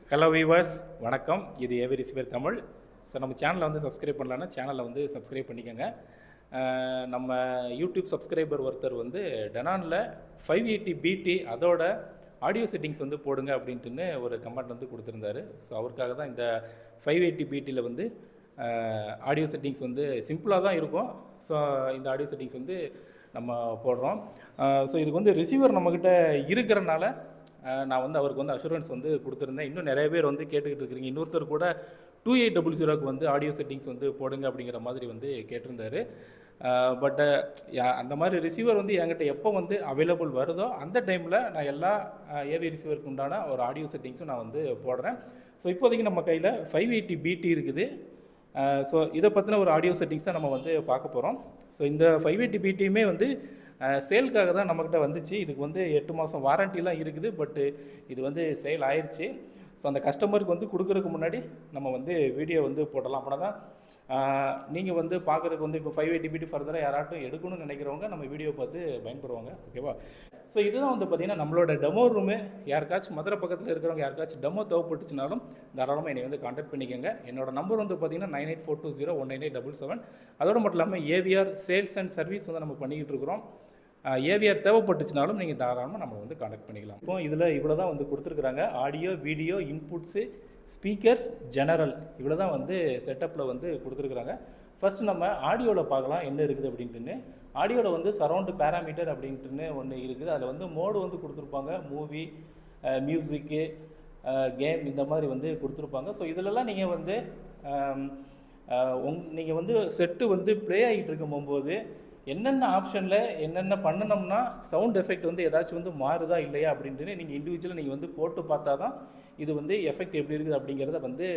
Hello viewers, வணக்கம். இது AV receiver Tamil. So நம்ம சேனலை வந்து சப்ஸ்கிரைப் பண்ணலான்னா சேனலை வந்து சப்ஸ்கிரைப் பண்ணிக்கோங்க. நம்ம யூடியூப் சப்ஸ்கிரைபர் ஒருத்தர் வந்து டெனானில் 580 பிடி அதோட ஆடியோ செட்டிங்ஸ் வந்து போடுங்க அப்படின்ட்டுன்னு ஒரு கமெண்ட் வந்து கொடுத்துருந்தாரு. ஸோ அவருக்காக தான் இந்த 580 பிடியில் வந்து ஆடியோ செட்டிங்ஸ் வந்து சிம்பிளாக தான் இருக்கும். ஸோ இந்த ஆடியோ செட்டிங்ஸ் வந்து நம்ம போடுறோம். ஸோ இதுக்கு வந்து ரிசீவர் நம்மக்கிட்ட இருக்கிறனால நான் வந்து அவருக்கு வந்து அஷூரன்ஸ் வந்து கொடுத்துருந்தேன். இன்னும் நிறைய பேர் வந்து கேட்டுக்கிட்டு இருக்கிறீங்க. இன்னொருத்தர் கூட 2800க்கு வந்து ஆடியோ செட்டிங்ஸ் வந்து போடுங்க அப்படிங்கிற மாதிரி வந்து கேட்டிருந்தாரு. பட் அந்த மாதிரி ரிசீவர் வந்து என்கிட்ட எப்போ வந்து அவைலபிள் வருதோ அந்த டைமில் நான் எல்லா ஏவி ரிசீவருக்கு உண்டான ஒரு ஆடியோ செட்டிங்ஸும் நான் வந்து போடுறேன். ஸோ இப்போதைக்கு நம்ம கையில் 580 பிடி இருக்குது. ஸோ இதை பற்றின ஒரு ஆடியோ செட்டிங்ஸ் தான் நம்ம வந்து பார்க்க போகிறோம். ஸோ இந்த 580 பிடியுமே வந்து சேலுக்காக தான் நம்மக்கிட்ட வந்துச்சு. இதுக்கு வந்து 8 மாதம் வாரண்டிலாம் இருக்குது. பட்டு இது வந்து சேல் ஆயிடுச்சு. ஸோ அந்த கஸ்டமருக்கு வந்து கொடுக்குறதுக்கு முன்னாடி நம்ம வந்து வீடியோ வந்து போடலாம். அப்படின்னா தான் நீங்கள் வந்து பார்க்குறதுக்கு வந்து இப்போ 580 பிடி ஃபர்தராக யாராட்டும் எடுக்கணும்னு நினைக்கிறவங்க நம்ம வீடியோ பார்த்து பயன்படுவாங்க. ஓகேவா? ஸோ இதுதான் வந்து பார்த்திங்கன்னா நம்மளோட டெமோ ரூமு. யாருக்காச்சும் மதுரை பக்கத்தில் இருக்கிறவங்க யாருக்காச்சும் டெமோ தேவைப்பட்டுச்சுனாலும் தாராளமாக என்னை வந்து கான்டாக்ட் பண்ணிக்கோங்க. என்னோட நம்பர் வந்து பார்த்திங்கன்னா 9842019877. அதோடு மட்டும் இல்லாமல் ஏவிஆர் சேல்ஸ் அண்ட் சர்வீஸ் வந்து நம்ம பண்ணிக்கிட்டு இருக்கிறோம். ஏவிஆர் தேவைப்பட்டுச்சுனாலும் நீங்கள் தாராளமாக நம்ம வந்து கான்டாக்ட் பண்ணிக்கலாம். இப்போ இதில் இவ்வளோ தான் வந்து கொடுத்துருக்குறாங்க. Audio, video, inputs, speakers, general இவ்வளோ தான் வந்து செட்டப்பில் வந்து கொடுத்துருக்குறாங்க. ஃபஸ்ட்டு நம்ம ஆடியோவில் பார்க்கலாம் என்ன இருக்குது அப்படின்ட்டுன்னு. ஆடியோவில் வந்து சரௌண்டு பேராமீட்டர் அப்படின்ட்டுன்னு ஒன்று இருக்குது. அதில் வந்து மோடு வந்து கொடுத்துருப்பாங்க. மூவி, மியூசிக்கு, கேம் இந்த மாதிரி வந்து கொடுத்துருப்பாங்க. ஸோ இதிலெல்லாம் நீங்கள் வந்து நீங்கள் வந்து செட்டு வந்து ப்ளே ஆகிட்டு இருக்கும்போது என்னென்ன ஆப்ஷனில் என்னென்ன பண்ணணும்னா சவுண்ட் எஃபெக்ட் வந்து ஏதாச்சும் வந்து மாறுதா இல்லையா அப்படின்ட்டு நீங்கள் இண்டிவிஜுவலாக நீங்கள் வந்து போட்டு பார்த்தா தான் இது வந்து எஃபெக்ட் எப்படி இருக்குது அப்படிங்கிறத வந்து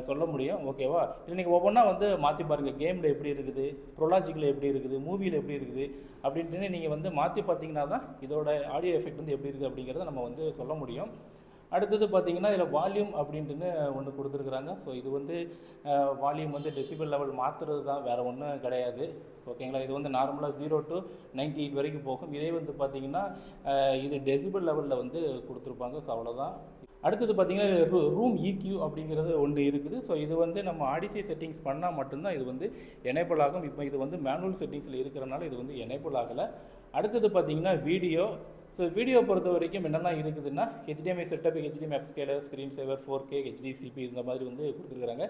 சொல்ல முடியும். ஓகேவா? இல்லை நீங்கள் ஒவ்வொன்றா வந்து மாற்றி பாருங்கள். கேமில் எப்படி இருக்குது, ப்ரொலாஜிக்கில் எப்படி இருக்குது, மூவியில் எப்படி இருக்குது அப்படின்ட்டு நீங்கள் வந்து மாற்றி பார்த்தீங்கன்னா தான் இதோட ஆடியோ எஃபெக்ட் வந்து எப்படி இருக்குது அப்படிங்கிறத நம்ம வந்து சொல்ல முடியும். அடுத்தது பார்த்திங்கன்னா இதில் வால்யூம் அப்படின்ட்டுன்னு ஒன்று கொடுத்துருக்குறாங்க. ஸோ இது வந்து வால்யூம் வந்து டெசிபல் லெவல் மாற்றுறது தான், வேறு ஒன்றும் கிடையாது. ஓகேங்களா? இது வந்து நார்மலாக 0 to 98 வரைக்கும் போகும். இதே வந்து பார்த்திங்கன்னா இது டெசிபல் லெவலில் வந்து கொடுத்துருப்பாங்க. ஸோ அவ்வளோதான். அடுத்தது பார்த்திங்கன்னா ரூம் EQ அப்படிங்கிறது ஒன்று இருக்குது. ஸோ இது வந்து நம்ம ஆடிசி செட்டிங்ஸ் பண்ணால் மட்டும்தான் இது வந்து எனேபிள் ஆகும். இப்போ இது வந்து மேனுவல் செட்டிங்ஸில் இருக்கிறனால இது வந்து எனேபிள் ஆகலை. அடுத்தது பார்த்திங்கன்னா வீடியோ. ஸோ வீடியோ பொறுத்த வரைக்கும் என்னெல்லாம் இருக்குதுன்னா HDMI செட்டப், HDMI அப்ஸ்கேலர், ஸ்க்ரீன் சேவர், 4K, HDCP இந்த மாதிரி வந்து கொடுத்துருக்குறாங்க.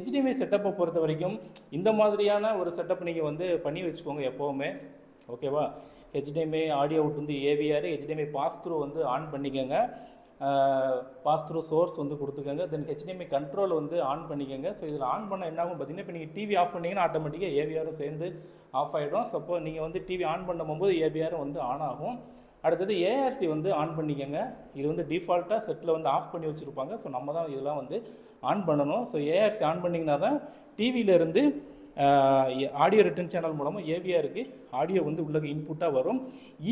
HDMI செட்டப்பை பொறுத்த வரைக்கும் இந்த மாதிரியான ஒரு செட்டப் நீங்கள் வந்து பண்ணி வச்சுக்கோங்க எப்போவுமே. ஓகேவா? HDMI ஆடியோ அவுட் வந்து AVR, HDMI பாஸ் த்ரூ வந்து ஆன் பண்ணிக்கோங்க. பாஸ் த்ரூ சோர்ஸ் வந்து கொடுத்துக்கோங்க. தென் HDMI கண்ட்ரோல் வந்து ஆன் பண்ணிக்கோங்க. ஸோ இதில் ஆன் பண்ண என்ன ஆகும் பார்த்தீங்கன்னா, இப்போ நீங்கள் டிவி ஆஃப் பண்ணிங்கன்னா ஆட்டோமேட்டிக்காக AVRம் சேர்ந்து ஆஃப் ஆகிடும். சப்போஸ் நீங்கள் வந்து டிவி ஆன் பண்ணும்போது AVRம் வந்து ஆன் ஆகும். அடுத்தது ARC வந்து ஆன் பண்ணிக்கோங்க. இது வந்து டிஃபால்ட்டாக செட்டில் வந்து ஆஃப் பண்ணி வச்சுருப்பாங்க. ஸோ நம்ம தான் இதெல்லாம் வந்து ஆன் பண்ணணும். ஸோ ARC ஆன் பண்ணிங்கன்னா தான் டிவியிலேருந்து ஆடியோ ரிட்டர்ன் சேனல் மூலமாக AVRக்கு ஆடியோ வந்து உள்ள இன்புட்டாக வரும்.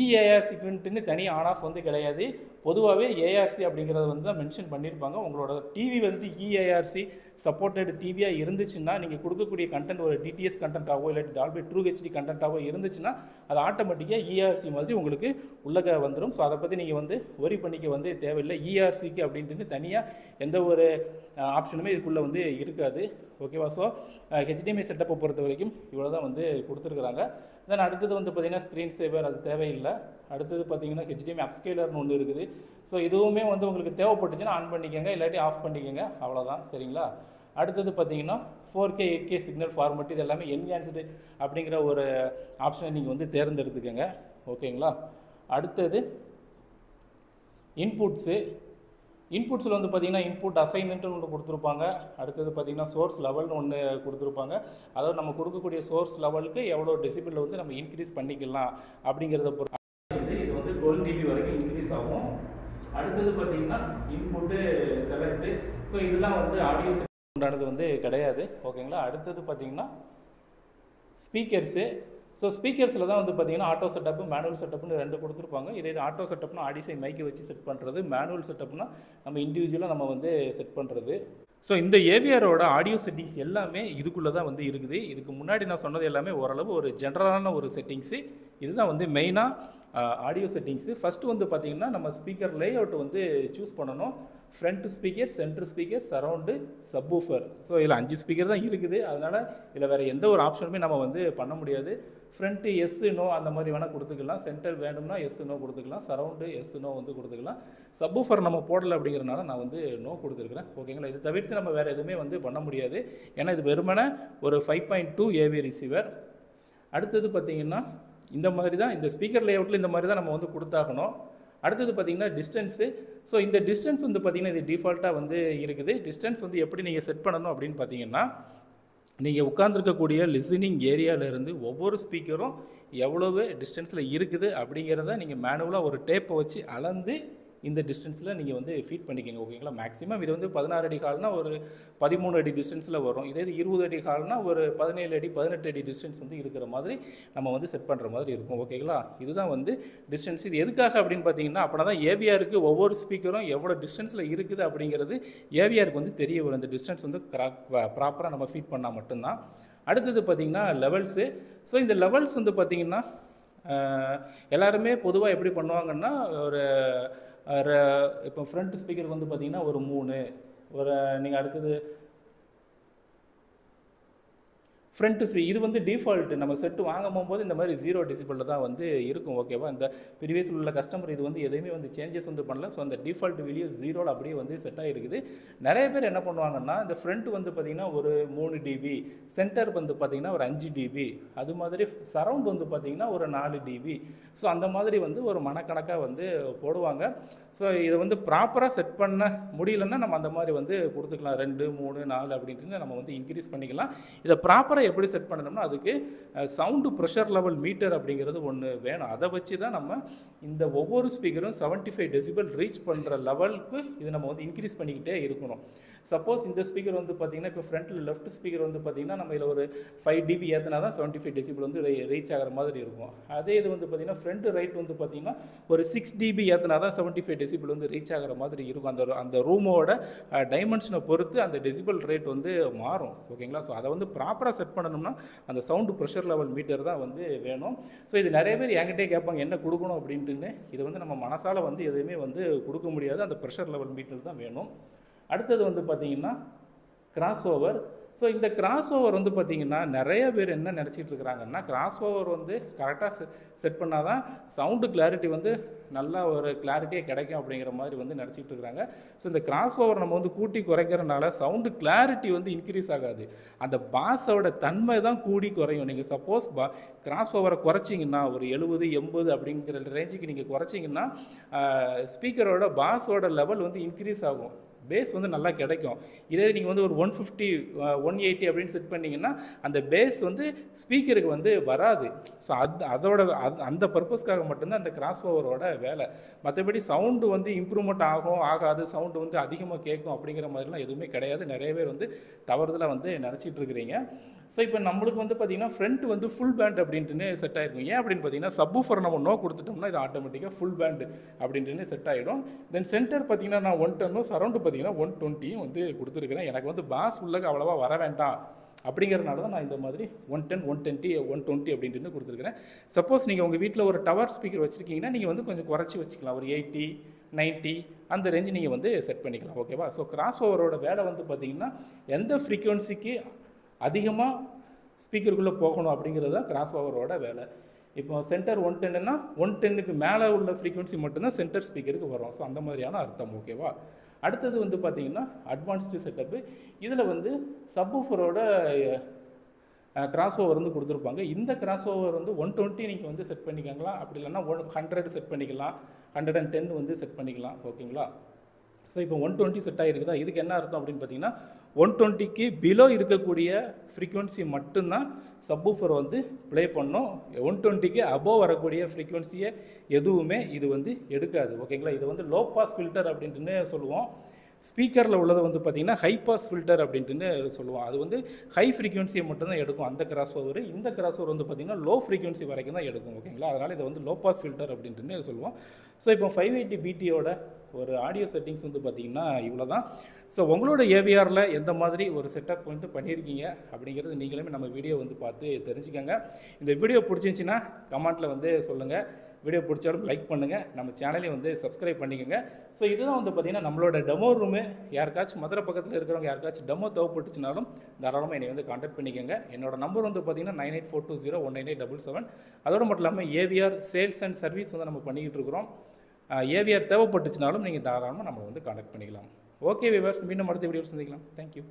EARCக்குன்ட்டுன்னு தனியாக ஆன் ஆஃப் வந்து கிடையாது. பொதுவாகவே ARC அப்படிங்கிறத வந்து தான் மென்ஷன் பண்ணியிருப்பாங்க. உங்களோட டிவி வந்து EARC சப்போர்ட்டட் டிவியாக இருந்துச்சுன்னா நீங்கள் கொடுக்கக்கூடிய கண்டென்ட் ஒரு DTS கண்டென்ட்டாகவோ இல்லாட்டி டால்பி ட்ரூ HD கண்டென்ட்டாகவோ இருந்துச்சுன்னா அது ஆட்டோமேட்டிக்காக EARC மாதிரி உங்களுக்கு உள்ளக வந்துடும். ஸோ அதை பற்றி நீங்கள் வந்து ஒரி பண்ணிக்க வந்து தேவையில்லை. EARCக்கு அப்படின்ட்டு தனியாக எந்த ஒரு ஆப்ஷனுமே இதுக்குள்ளே வந்து இருக்காது. ஓகேவா? ஸோ HDMI செட்டப்பை பொறுத்த வரைக்கும் இவ்வளோ தான் வந்து கொடுத்துருக்குறாங்க. தென் அடுத்தது வந்து பார்த்திங்கன்னா ஸ்க்ரீன் சேவர், அது தேவையில்லை. அடுத்தது பார்த்திங்கன்னா HDMI அப்ஸ்கேலர்னு ஒன்று இருக்குது. ஸோ இதுவுமே வந்து உங்களுக்கு தேவைப்பட்டுச்சுன்னா ஆன் பண்ணிக்கோங்க, இல்லாட்டி ஆஃப் பண்ணிக்கோங்க. அவ்வளோதான். சரிங்களா? அடுத்தது பார்த்திங்கன்னா 4K 8K சிக்னல் ஃபார்மட் இது எல்லாமே என்ஹான்ஸ்டு அப்படிங்கிற ஒரு ஆப்ஷனை நீங்கள் வந்து தேர்ந்தெடுத்துக்கோங்க. ஓகேங்களா? அடுத்தது இன்புட்ஸில் வந்து பார்த்திங்கன்னா இன்புட் அசைன்மெண்ட்டுன்னு ஒன்று கொடுத்துருப்பாங்க. அடுத்தது பார்த்திங்கன்னா சோர்ஸ் லெவல்னு ஒன்று கொடுத்துருப்பாங்க. அதாவது நம்ம கொடுக்கக்கூடிய சோர்ஸ் லெவலுக்கு எவ்வளோ டெசிபிளில் வந்து நம்ம இன்க்ரீஸ் பண்ணிக்கலாம் அப்படிங்கிறத பொறுத்து இது வந்து 12 dB வரைக்கும் இன்க்ரீஸ் ஆகும். அடுத்தது பார்த்திங்கன்னா இன்புட்டு செலக்ட்டு. ஸோ இதெல்லாம் வந்து ஆடியோ உண்டானது வந்து கிடையாது. ஓகேங்களா? அடுத்தது பார்த்திங்கன்னா ஸ்பீக்கர்ஸு. ஸோ ஸ்பீக்கர்ஸில் தான் வந்து பார்த்திங்கன்னா ஆட்டோ செட்டப்பு, மேனுவல் செட்டப்னு ரெண்டு கொடுத்துருப்பாங்க. இதே ஆட்டோ செட்டப்னா ஆடிசை மைக்கை வச்சு செட் பண்ணுறது, மேனுவல் செட்டப்னா நம்ம இண்டிவிஜுவலாக நம்ம வந்து செட் பண்ணுறது. ஸோ இந்த ஏவிஆரோட ஆடியோ செட்டிங்ஸ் எல்லாமே இதுக்குள்ளே தான் வந்து இருக்குது. இதுக்கு முன்னாடி நான் சொன்னது எல்லாமே ஓரளவு ஒரு ஜென்ரலான ஒரு செட்டிங்ஸு. இதுதான் வந்து மெயினாக ஆடியோ செட்டிங்ஸு. ஃபஸ்ட்டு வந்து பார்த்திங்கன்னா நம்ம ஸ்பீக்கர் லேஅவுட் வந்து சூஸ் பண்ணணும். Front speaker, centre speaker, surround, subwoofer. So இதில் 5 ஸ்பீக்கர் தான் இருக்குது. அதனால் இதில் வேறு எந்த ஒரு ஆப்ஷனுமே நம்ம வந்து பண்ண முடியாது. ஃப்ரண்ட்டு எஸ் நோ அந்த மாதிரி வேணால் கொடுத்துக்கலாம். சென்டர் வேணும்னா எஸ் நோ கொடுத்துக்கலாம். சரவுண்டு எஸ் நோ வந்து கொடுத்துக்கலாம். சப்வூஃபர் நம்ம போடலை அப்படிங்கிறனால நான் வந்து நோ கொடுத்துருக்குறேன். ஓகேங்களா. இது தவிர்த்து நம்ம வேறு எதுவுமே வந்து பண்ண முடியாது. ஏன்னா இது வெறுமனே ஒரு 5.2 ஏவி ரிசீவர். அடுத்தது பார்த்திங்கன்னா இந்த மாதிரி தான், இந்த ஸ்பீக்கர் லேஅவுட்டில் இந்த மாதிரி தான் நம்ம வந்து கொடுத்தாகணும். அடுத்தது பார்த்திங்கன்னா டிஸ்டன்ஸு. ஸோ இந்த டிஸ்டன்ஸ் வந்து பார்த்திங்கன்னா இது டிஃபால்ட்டாக வந்து இருக்குது. டிஸ்டன்ஸ் வந்து எப்படி நீங்கள் செட் பண்ணணும் அப்படின்னு பார்த்தீங்கன்னா, நீங்கள் உட்காந்துருக்கக்கூடிய லிசனிங் ஏரியாவிலேருந்து ஒவ்வொரு ஸ்பீக்கரும் எவ்வளவு டிஸ்டன்ஸில் இருக்குது அப்படிங்கிறத நீங்கள் மேனுவலாக ஒரு டேப்பை வச்சு அளந்து இந்த டிஸ்டன்ஸில் நீங்கள் வந்து ஃபீட் பண்ணிக்கோங்க. ஓகேங்களா. மேக்ஸிமம் இது வந்து 16 அடி ஹால்னால் ஒரு 13 அடி டிஸ்டன்ஸில் வரும். இதே இது 20 அடி ஹால்னால் ஒரு 17 அடி 18 அடி டிஸ்டன்ஸ் வந்து இருக்கிற மாதிரி நம்ம வந்து செட் பண்ணுற மாதிரி இருக்கும். ஓகேங்களா. இதுதான் வந்து டிஸ்டன்ஸ். இது எதுக்காக அப்படின்னு பார்த்தீங்கன்னா, அப்படின்னா தான் ஏவிஆருக்கு ஒவ்வொரு ஸ்பீக்கரும் எவ்வளோ டிஸ்டன்ஸில் இருக்குது அப்படிங்கிறது ஏவிஆருக்கு வந்து தெரிய வரும். இந்த டிஸ்டன்ஸ் வந்து ப்ராப்பராக நம்ம ஃபீட் பண்ணால் மட்டும்தான். அடுத்தது பார்த்திங்கன்னா லெவல்ஸு. ஸோ இந்த லெவல்ஸ் வந்து பார்த்திங்கன்னா எல்லாருமே பொதுவாக எப்படி பண்ணுவாங்கன்னா, இப்போ ஃப்ரண்ட் ஸ்பீக்கருக்கு வந்து பார்த்திங்கன்னா ஒரு 3, நீங்கள் அடுத்தது ஃப்ரண்ட் இது வந்து டிஃபால்ட்டு. நம்ம செட்டு வாங்க போகும்போது இந்த மாதிரி 0 டெசிபலில் தான் வந்து இருக்கும். ஓகேவா. இந்த ப்ரீவியஸில் உள்ள கஸ்டமர் இது வந்து எதையுமே வந்து சேஞ்சஸ் வந்து பண்ணல. ஸோ அந்த டிஃபால்ட் வெளியே 0 அப்படியே வந்து செட் ஆகிருக்குது. நிறைய பேர் என்ன பண்ணுவாங்கன்னா, இந்த ஃப்ரண்ட் வந்து பார்த்திங்கன்னா ஒரு 3 dB, சென்டர் வந்து பார்த்திங்கன்னா ஒரு 5 dB, அது மாதிரி சரவுண்ட் வந்து பார்த்திங்கன்னா ஒரு 4 dB. ஸோ அந்த மாதிரி வந்து ஒரு மனக்கணக்காக வந்து போடுவாங்க. ஸோ இதை வந்து ப்ராப்பராக செட் பண்ண முடியலன்னா நம்ம அந்த மாதிரி வந்து கொடுத்துக்கலாம். 2, 3, 4 அப்படின்ட்டு நம்ம வந்து இன்க்ரீஸ் பண்ணிக்கலாம். இதை ப்ராப்பராக எப்படி செட் பண்ணணும்னா, அதுக்கு சவுண்டு ப்ரெஷர் லெவல் மீட்டர் அப்படிங்கிறது ஒன்று வேணும். அதை வச்சு தான் நம்ம இந்த ஒவ்வொரு ஸ்பீக்கரும் 75 டெசிபல் ரீச் பண்ணுற லெவலுக்கு இது நம்ம வந்து இன்க்ரீஸ் பண்ணிக்கிட்டே இருக்கணும். சப்போஸ் இந்த ஸ்பீக்கர் வந்து பார்த்திங்கன்னா, இப்போ ஃப்ரண்ட்டில் லெஃப்ட் ஸ்பீக்கர் வந்து பார்த்திங்கன்னா நம்ம இதில் ஒரு 5 dB ஏற்றினா தான் 75 டெசிபல் வந்து ரீச் ஆகிற மாதிரி இருக்கும். அதே இது வந்து பார்த்திங்கன்னா ஃப்ரண்ட் ரைட் வந்து பார்த்திங்கன்னா ஒரு 6 dB ஏற்றினா தான் 75 டெசிபல் வந்து ரீச் ஆகிற மாதிரி இருக்கும். அந்த ரூமோட டைமென்ஷனை பொறுத்து அந்த டெசிபல் ரேட் வந்து மாறும். ஓகேங்களா. ஸோ அதை வந்து ப்ராப்பராக செட் பண்ணணும்னா அந்த சவுண்டு ப்ரெஷர் லெவல் மீட்டர் தான் வந்து வேணும். ஸோ இது நிறைய பேர் என்கிட்டே கேட்பாங்க என்ன கொடுக்கணும் அப்படின்ட்டுன்னு. இது வந்து நம்ம மனசால் வந்து எதுவுமே வந்து கொடுக்க முடியாது. அந்த ப்ரெஷர் லெவல் மீட்டர் தான் வேணும். அடுத்தது வந்து பார்த்திங்கன்னா கிராஸ் ஓவர். ஸோ இந்த கிராஸ் ஓவர் வந்து பார்த்திங்கன்னா நிறைய பேர் என்ன நினச்சிட்டு இருக்கிறாங்கன்னா, கிராஸ் ஓவர் வந்து கரெக்டாக செட் பண்ணால் தான் சவுண்டு கிளாரிட்டி வந்து நல்லா ஒரு கிளாரிட்டியாக கிடைக்கும் அப்படிங்கிற மாதிரி வந்து நினச்சிட்டு இருக்கிறாங்க. ஸோ இந்த கிராஸ் ஓவர் நம்ம வந்து கூட்டி குறைக்கிறனால சவுண்டு கிளாரிட்டி வந்து இன்க்ரீஸ் ஆகாது. அந்த பாஸோட தன்மை தான் கூடி குறையும். நீங்கள் சப்போஸ் கிராஸ் ஓவரை குறைச்சிங்கன்னா ஒரு 70, 80 அப்படிங்கிற ரேஞ்சுக்கு நீங்கள் குறைச்சிங்கன்னா ஸ்பீக்கரோட பாஸோட லெவல் வந்து இன்க்ரீஸ் ஆகும். பேஸ் வந்து நல்லா கிடைக்கும். இதே நீங்கள் வந்து ஒரு 150, 180 அப்படின்னு செட் பண்ணிங்கன்னா அந்த பேஸ் வந்து ஸ்பீக்கருக்கு வந்து வராது. ஸோ அந்த பர்பஸ்க்காக மட்டும்தான் அந்த கிராஸ் ஓவரோட வேலை. மற்றபடி சவுண்டு வந்து இம்ப்ரூவ்மெண்ட் ஆகாது, சவுண்டு வந்து அதிகமாக கேட்கும் அப்படிங்கிற மாதிரிலாம் எதுவுமே கிடையாது. நிறைய பேர் வந்து தவறுதலாக வந்து நினச்சிட்டு இருக்கிறீங்க. ஸோ இப்போ நம்மளுக்கு வந்து பார்த்திங்கன்னா ஃப்ரண்ட் வந்து ஃபுல் பேண்ட் அப்படின்ட்டுன்னு செட் ஆகிருக்கும். ஏன் அப்படின்னு பார்த்தீங்கன்னா சப்வூஃபர் நம்ம நோ கொடுத்துட்டோம்னா இது ஆட்டோமேட்டிக்காக ஃபுல் பேண்டு அப்படின்ட்டுன்னு செட் ஆகிடும். தென் சென்டர் பார்த்திங்கன்னா நான் 110, சரௌண்டு பார்த்திங்கன்னா 120 வந்து கொடுத்துருக்குறேன். எனக்கு வந்து பாஸ் உள்ளக்கு அவ்வளோவா வர வேண்டாம் அப்படிங்கிறனால தான் நான் இந்த மாதிரி 110, 120, 120 அப்படின்ட்டு கொடுத்துருக்குறேன். சப்போஸ் நீங்கள் உங்கள் வீட்டில் ஒரு டவர் ஸ்பீக்கர் வச்சுருக்கீங்கன்னா நீங்கள் வந்து கொஞ்சம் குறைச்சி வச்சுக்கலாம். ஒரு 80, 90 அந்த ரேஞ்சு நீங்கள் வந்து செட் பண்ணிக்கலாம். ஓகேவா. ஸோ கிராஸ் ஓவரோட வேலை வந்து பார்த்திங்கன்னா எந்த ஃப்ரீக்குவன்சிக்கு அதிகமாக ஸ்பீக்கருக்குள்ளே போகணும் அப்படிங்கிறது தான் கிராஸ் ஓவரோட வேலை. இப்போ சென்டர் 110ன்னா 110க்கு மேலே உள்ள ஃப்ரீக்குவன்சி மட்டும்தான் சென்டர் ஸ்பீக்கருக்கு வரும். ஸோ அந்த மாதிரியான அர்த்தம். ஓகேவா. அடுத்தது வந்து பார்த்திங்கன்னா அட்வான்ஸ்டு செட்டப்பு. இதில் வந்து சப்வூஃபரோட கிராஸ் ஓவர் வந்து கொடுத்துருப்பாங்க. இந்த கிராஸ் ஓவர் வந்து 120 நீங்கள் வந்து செட் பண்ணிக்கலாம். அப்படி இல்லைன்னா 100 செட் பண்ணிக்கலாம், 110 வந்து செட் பண்ணிக்கலாம். ஓகேங்களா. ஸோ இப்போ 120 செட் ஆகிருக்குதா. இதுக்கு என்ன அர்த்தம் அப்படின்னு பார்த்தீங்கன்னா 120க்கு பிலோ இருக்கக்கூடிய ஃப்ரீக்குவன்சி மட்டும்தான் சப்வூஃபர் வந்து ப்ளே பண்ணும். 120க்கு அபோவ் வரக்கூடிய ஃப்ரீக்குவன்சியை எதுவுமே இது வந்து எடுக்காது. ஓகேங்களா. இது வந்து லோ பாஸ் ஃபில்டர் அப்படின்ட்டுன்னு சொல்லுவோம். ஸ்பீக்கரில் உள்ளது வந்து பார்த்திங்கன்னா ஹை பாஸ் ஃபில்டர் அப்படின்ட்டுன்னு சொல்லுவோம். அது வந்து ஹை ஃப்ரீக்குவன்சியை மட்டும்தான் எடுக்கும் அந்த கிராஸ் ஓவர். இந்த கிராஸ் ஓவர் வந்து பார்த்திங்கன்னா லோ ஃப்ரீக்குவன்சி வரைக்கும் தான் எடுக்கும். ஓகேங்களா. அதனால் இதை வந்து லோ பாஸ் ஃபில்டர் அப்படின்ட்டுன்னு சொல்லுவோம். ஸோ இப்போ 580 BTயோட ஒரு ஆடியோ செட்டிங்ஸ் வந்து பார்த்திங்கன்னா இவ்வளோ தான். ஸோ உங்களோட ஏவிஆரில் எந்த மாதிரி ஒரு செட்டப் வந்து பண்ணியிருக்கீங்க அப்படிங்கிறது நீங்களுமே நம்ம வீடியோ வந்து பார்த்து தெரிஞ்சுக்கோங்க. இந்த வீடியோ பிடிச்சிருந்துச்சின்னா கமெண்ட்டில் வந்து சொல்லுங்கள். வீடியோ பிடிச்சாலும் லைக் பண்ணுங்கள், நம்ம சேனலையும் வந்து சப்ஸ்கிரைப் பண்ணிக்கோங்க. ஸோ இதுதான் வந்து பார்த்திங்கன்னா நம்மளோட டெமோ ரூமு. யாருக்காச்சும் மதுரை பக்கத்தில் இருக்கிறவங்க யாருக்காச்சும் டெமோ தேவைப்பட்டுச்சுனாலும் தாராளமாக என்னை வந்து கான்டாக்ட் பண்ணிக்கோங்க. என்னோட நம்பர் வந்து பார்த்திங்கன்னா 9842019877. அதோடு மட்டும் இல்லாமல் ஏவிஆர் சேல்ஸ் அண்ட் சர்வீஸ் வந்து நம்ம பண்ணிக்கிட்டு இருக்கிறோம். ஏவிஆர் தேவைப்பட்டுச்சுனாலும் நீங்கள் தாராளமாக நம்மளை வந்து கான்டாக்ட் பண்ணிக்கலாம். ஓகே வியூவர்ஸ், மீண்டும் அடுத்த வீடியோவில் சந்திக்கலாம். தேங்க்யூ.